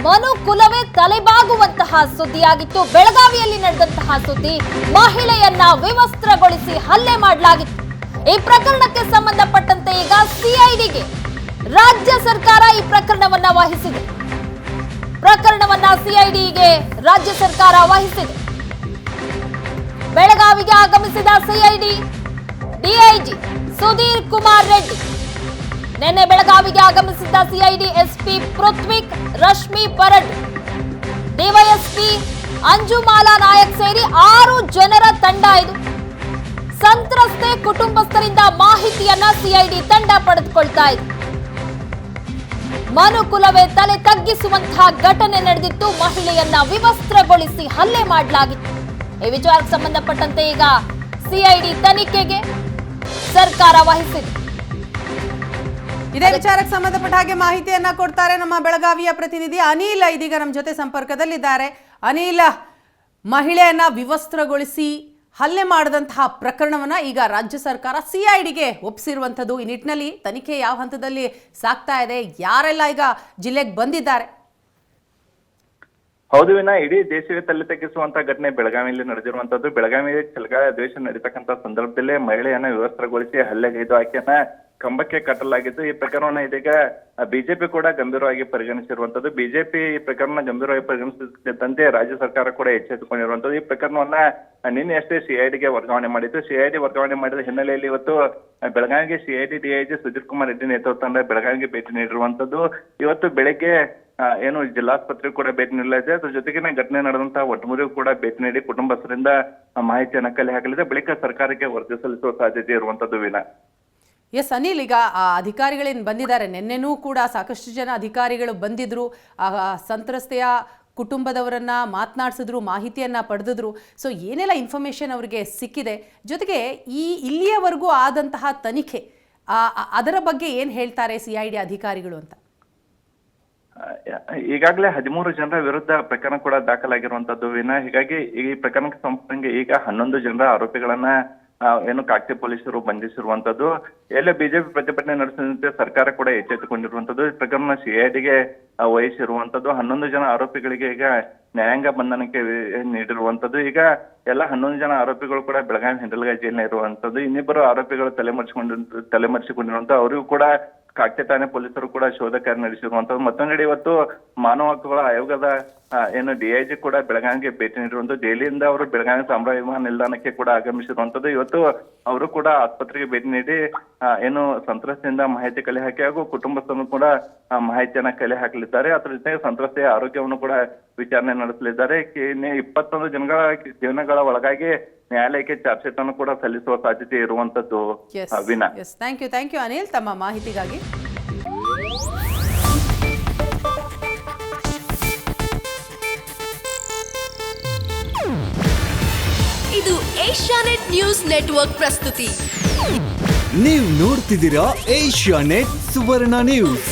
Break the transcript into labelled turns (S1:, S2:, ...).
S1: ಮನು ಕುಲವೇ ತಲೆಬಾಗುವಂತಹ ಸುದ್ದಿಯಾಗಿತ್ತು. ಬೆಳಗಾವಿಯಲ್ಲಿ ನಡೆದಂತಹ ಸುದ್ದಿ, ಮಹಿಳೆಯನ್ನ ವಿವಸ್ತ್ರಗೊಳಿಸಿ ಹಲ್ಲೆ ಮಾಡಲಾಗಿತ್ತು. ಈ ಪ್ರಕರಣಕ್ಕೆ ಸಂಬಂಧಪಟ್ಟಂತೆ ಈಗ ಸಿಐಡಿಗೆ ರಾಜ್ಯ ಸರ್ಕಾರ ಈ ಪ್ರಕರಣವನ್ನ ವಹಿಸಿದೆ. ಸಿಐಡಿಗೆ ರಾಜ್ಯ ಸರ್ಕಾರ ವಹಿಸಿದೆ. ಬೆಳಗಾವಿಗೆ ಆಗಮಿಸಿದ ಸಿಐಡಿ ಡಿಐಜಿ ಸುಧೀರ್ ಕುಮಾರ್ ರೆಡ್ಡಿ. ನಿನ್ನೆ ಬೆಳಗಾವಿಗೆ ಆಗಮಿಸಿದ್ದ CID SP Prithvik Rashmi Parad, DYSP Anjumala Nayak ಸೇರಿ 6 ಜನರ ತಂಡ ಇದು. ಸಂತ್ರಸ್ತೆ ಕುಟುಂಬಸ್ಥರಿಂದ ಮಾಹಿತಿಯನ್ನ ಸಿಐಡಿ ತಂಡ ಪಡೆದುಕೊಳ್ತಾ ಇದೆ. ಮನುಕುಲವೇ ತಲೆ ತಗ್ಗಿಸುವಂತಹ ಘಟನೆ ನಡೆದಿತ್ತು. ಮಹಿಳೆಯನ್ನ ವಿವಸ್ತ್ರಗೊಳಿಸಿ ಹಲ್ಲೆ ಮಾಡಲಾಗಿತ್ತು. ಈ ವಿಚಾರಕ್ಕೆ ಸಂಬಂಧಪಟ್ಟಂತೆ ಈಗ ಸಿಐಡಿ ತನಿಖೆಗೆ ಸರ್ಕಾರ ವಹಿಸಿದೆ.
S2: ಇದೇ ವಿಚಾರಕ್ಕೆ ಸಂಬಂಧಪಟ್ಟ ಹಾಗೆ ಮಾಹಿತಿಯನ್ನ ಕೊಡ್ತಾರೆ ನಮ್ಮ ಬೆಳಗಾವಿಯ ಪ್ರತಿನಿಧಿ ಅನಿಲ್. ಇದೀಗ ನಮ್ಮ ಜೊತೆ ಸಂಪರ್ಕದಲ್ಲಿದ್ದಾರೆ. ಅನಿಲ್, ಮಹಿಳೆಯನ್ನ ವಿವಸ್ತ್ರಗೊಳಿಸಿ ಹಲ್ಲೆ ಮಾಡಿದಂತಹ ಪ್ರಕರಣವನ್ನ ಈಗ ರಾಜ್ಯ ಸರ್ಕಾರ ಸಿಐಡಿಗೆ ಒಪ್ಪಿಸಿರುವಂಥದ್ದು. ಈ ನಿಟ್ಟಿನಲ್ಲಿ ತನಿಖೆ ಯಾವ ಹಂತದಲ್ಲಿ ಸಾಗ್ತಾ ಇದೆ? ಯಾರೆಲ್ಲ ಈಗ ಜಿಲ್ಲೆಗೆ ಬಂದಿದ್ದಾರೆ?
S3: ಹೌದು ವಿನಾ, ಇಡೀ ದೇಶವೇ ತಲೆ ತಗ್ಗಿಸುವಂತ ಘಟನೆ ಬೆಳಗಾವಿಯಲ್ಲಿ ನಡೆದಿರುವಂತದ್ದು. ಬೆಳಗಾವಿಯಲ್ಲಿ ಚಳಿಗಾಲ ಅಧಿವೇಶನ ನಡೀತಕ್ಕಂತ ಸಂದರ್ಭದಲ್ಲೇ ಮಹಿಳೆಯನ್ನ ವಿವಸ್ತ್ರಗೊಳಿಸಿ ಹಲ್ಲೆಗೈದು ಆಕೆಯನ್ನ ಕಂಬಕ್ಕೆ ಕಟ್ಟಲಾಗಿದ್ದು. ಈ ಪ್ರಕರಣವನ್ನ ಇದೀಗ ಬಿಜೆಪಿ ಕೂಡ ಗಂಭೀರವಾಗಿ ಪರಿಗಣಿಸಿರುವಂತದ್ದು. ಬಿಜೆಪಿ ಈ ಪ್ರಕರಣ ಗಂಭೀರವಾಗಿ ಪರಿಗಣಿಸಿದಂತೆ ರಾಜ್ಯ ಸರ್ಕಾರ ಕೂಡ ಎಚ್ಚೆತ್ತುಕೊಂಡಿರುವಂತದ್ದು. ಈ ಪ್ರಕರಣವನ್ನ ನಿನ್ನೆ ಅಷ್ಟೇ ಸಿಐಡಿಗೆ ವರ್ಗಾವಣೆ ಮಾಡಿತ್ತು. ಸಿಐಡಿ ವರ್ಗಾವಣೆ ಮಾಡಿದ ಹಿನ್ನೆಲೆಯಲ್ಲಿ ಇವತ್ತು ಬೆಳಗಾವಿಗೆ ಸಿಐಡಿ ಡಿಐಜಿ ಸುಧೀರ್ ಕುಮಾರ್ ರೆಡ್ಡಿ ನೇತೃತ್ವ ತಂಡ ಬೆಳಗಾವಿಗೆ ಭೇಟಿ ನೀಡಿರುವಂತದ್ದು. ಇವತ್ತು ಬೆಳಗ್ಗೆ ಏನು ಜಿಲ್ಲಾಸ್ಪತ್ರೆಗೆ ಕೂಡ ಭೇಟಿ ನೀಡಲಿದೆ. ಅದ್ರ ಜೊತೆಗಿನ ಘಟನೆ ನಡೆದಂತಹ ಒಟ್ಟಮೂರಿಗೂ ಕೂಡ ಭೇಟಿ ನೀಡಿ ಕುಟುಂಬಸ್ಥರಿಂದ ಮಾಹಿತಿಯನ್ನ ಕಲೆ ಹಾಕಲಿದೆ. ಬಳಿಕ ಸರ್ಕಾರಕ್ಕೆ ವರದಿ ಸಲ್ಲಿಸುವ ಸಾಧ್ಯತೆ ಇರುವಂತದ್ದು ವಿನಾ.
S2: ಎಸ್ ಅನಿಲ್, ಈಗ ಅಧಿಕಾರಿಗಳೇನು ಬಂದಿದ್ದಾರೆ, ನಿನ್ನೆನೂ ಕೂಡ ಸಾಕಷ್ಟು ಜನ ಅಧಿಕಾರಿಗಳು ಬಂದಿದ್ರು, ಸಂತ್ರಸ್ತೆಯ ಕುಟುಂಬದವರನ್ನ ಮಾತನಾಡಿಸಿದ್ರು, ಮಾಹಿತಿಯನ್ನ ಪಡೆದಿದ್ರು. ಸೊ ಏನೆಲ್ಲ ಇನ್ಫಾರ್ಮೇಶನ್ ಅವರಿಗೆ ಸಿಕ್ಕಿದೆ? ಜೊತೆಗೆ ಇಲ್ಲಿಯವರೆಗೂ ಆದಂತಹ ತನಿಖೆ ಅದರ ಬಗ್ಗೆ ಏನು ಹೇಳ್ತಾರೆ ಸಿಐಡಿ ಅಧಿಕಾರಿಗಳು ಅಂತ?
S3: ಈಗಾಗಲೇ 13 ಜನರ ವಿರುದ್ಧ ಪ್ರಕರಣ ಕೂಡ ದಾಖಲಾಗಿರುವಂತದ್ದು ವಿನಾ. ಹೀಗಾಗಿ ಈ ಪ್ರಕರಣಕ್ಕೆ ಸಂಬಂಧಪಟ್ಟಂಗೆ ಈಗ 11 ಜನರ ಆರೋಪಿಗಳನ್ನ ಏನು ಕಾಕತಿ ಪೊಲೀಸರು ಬಂಧಿಸಿರುವಂತದ್ದು. ಎಲ್ಲ ಬಿಜೆಪಿ ಪ್ರತಿಭಟನೆ ನಡೆಸಿದಂತೆ ಸರ್ಕಾರ ಕೂಡ ಎಚ್ಚೆತ್ತುಕೊಂಡಿರುವಂತದ್ದು. ಈ ಪ್ರಕರಣ ಸಿಐಡಿಗೆ ವಹಿಸಿರುವಂತದ್ದು. 11 ಜನ ಆರೋಪಿಗಳಿಗೆ ಈಗ ನ್ಯಾಯಾಂಗ ಬಂಧನಕ್ಕೆ ನೀಡಿರುವಂತದ್ದು. ಈಗ ಎಲ್ಲ 11 ಜನ ಆರೋಪಿಗಳು ಕೂಡ ಬೆಳಗಾವಿ ಹಿಂಡಲ್ಗ ಜೈಲಿನ ಇರುವಂತದ್ದು. ಇನ್ನಿಬ್ಬರು ಆರೋಪಿಗಳು ತಲೆಮರೆಸಿಕೊಂಡಿರುವಂತ ಅವರಿಗೂ ಕೂಡ ಕಾಕತಿ ಠಾಣೆ ಪೊಲೀಸರು ಕೂಡ ಶೋಧ ಕಾರ್ಯ ನಡೆಸಿರುವಂತದ್ದು. ಮತ್ತೊಂದೆಡೆ ಇವತ್ತು ಮಾನವ ಹಕ್ಕುಗಳ ಆಯೋಗದ ಏನು ಡಿಐಜಿ ಕೂಡ ಬೆಳಗಾವಿಗೆ ಭೇಟಿ ನೀಡಿರುವಂತದ್ದು. ದೆಹಲಿಯಿಂದ ಅವರು ಬೆಳಗಾವಿ ಸಾಂಬ್ರಾ ವಿಮಾನ ನಿಲ್ದಾಣಕ್ಕೆ ಕೂಡ ಆಗಮಿಸಿರುವಂತದ್ದು. ಇವತ್ತು ಅವರು ಕೂಡ ಆಸ್ಪತ್ರೆಗೆ ಭೇಟಿ ನೀಡಿ ಏನು ಸಂತ್ರಸ್ತೆಯಿಂದ ಮಾಹಿತಿ ಕಲೆ ಹಾಕಿ ಹಾಗೂ ಕುಟುಂಬಸ್ಥರನ್ನು ಕೂಡ ಮಾಹಿತಿಯನ್ನ ಕಲೆ ಹಾಕಲಿದ್ದಾರೆ. ಅದರ ಜೊತೆಗೆ ಸಂತ್ರಸ್ತೆಯ ಆರೋಗ್ಯವನ್ನು ಕೂಡ ವಿಚಾರಣೆ ನಡೆಸಲಿದ್ದಾರೆ. 21 ದಿನಗಳ ಒಳಗಾಗಿ ನ್ಯಾಯಾಲಯಕ್ಕೆ ಚಾರ್ಜ್ ಶೀಟ್ ಅನ್ನು ಕೂಡ ಸಲ್ಲಿಸುವ ಸಾಧ್ಯತೆ ಇರುವಂತದ್ದು ವಿನಾ.
S2: ಥ್ಯಾಂಕ್ ಯು ಅನಿಲ್ ತಮ್ಮ ಮಾಹಿತಿಗಾಗಿ.
S4: ಇದು ಏಷ್ಯಾನೆಟ್ ನ್ಯೂಸ್ ನೆಟ್ವರ್ಕ್ ಪ್ರಸ್ತುತಿ.
S5: ನೀವು ನೋಡ್ತಿದ್ದೀರಾ ಏಷ್ಯಾನೆಟ್ ಸುವರ್ಣ ನ್ಯೂಸ್.